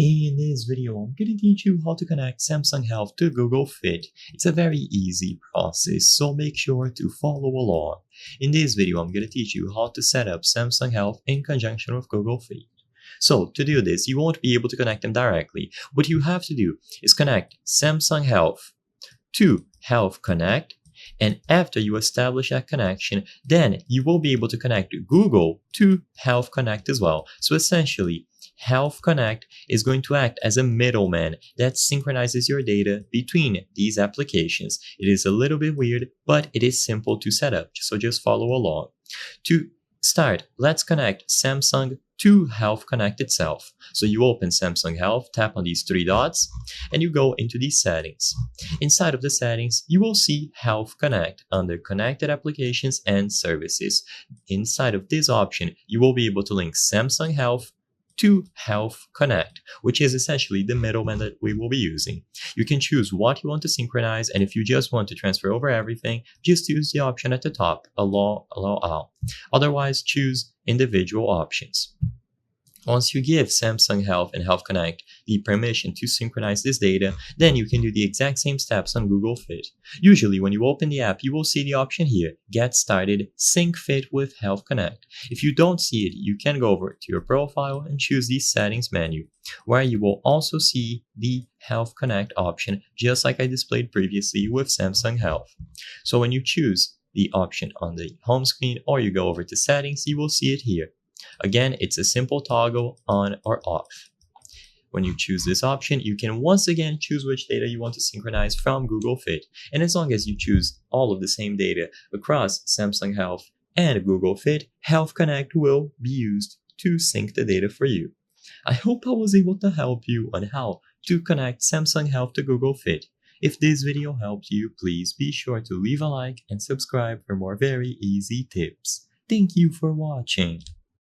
In this video, I'm going to teach you how to connect Samsung Health to Google Fit. It's a very easy process, so make sure to follow along. In this video, I'm going to teach you how to set up Samsung Health in conjunction with Google Fit. So to do this, you won't be able to connect them directly. What you have to do is connect Samsung Health to Health Connect, and after you establish that connection, then you will be able to connect Google to Health Connect as well. So essentially, Health Connect is going to act as a middleman that synchronizes your data between these applications. It is a little bit weird, but it is simple to set up, so just follow along. To start, let's connect Samsung to Health Connect itself. So you open Samsung Health, tap on these three dots, and you go into these settings. Inside of the settings, you will see Health Connect under Connected Applications and Services. Inside of this option, you will be able to link Samsung Health to Health Connect, which is essentially the middleman that we will be using. You can choose what you want to synchronize, and if you just want to transfer over everything, just use the option at the top, Allow All. Otherwise, choose individual options. Once you give Samsung Health and Health Connect the permission to synchronize this data, then you can do the exact same steps on Google Fit. Usually, when you open the app, you will see the option here, Get Started, Sync Fit with Health Connect. If you don't see it, you can go over to your profile and choose the Settings menu, where you will also see the Health Connect option, just like I displayed previously with Samsung Health. So when you choose the option on the home screen or you go over to Settings, you will see it here. Again, it's a simple toggle on or off. When you choose this option, you can once again choose which data you want to synchronize from Google Fit. And as long as you choose all of the same data across Samsung Health and Google Fit, Health Connect will be used to sync the data for you. I hope I was able to help you on how to connect Samsung Health to Google Fit. If this video helped you, please be sure to leave a like and subscribe for more very easy tips. Thank you for watching.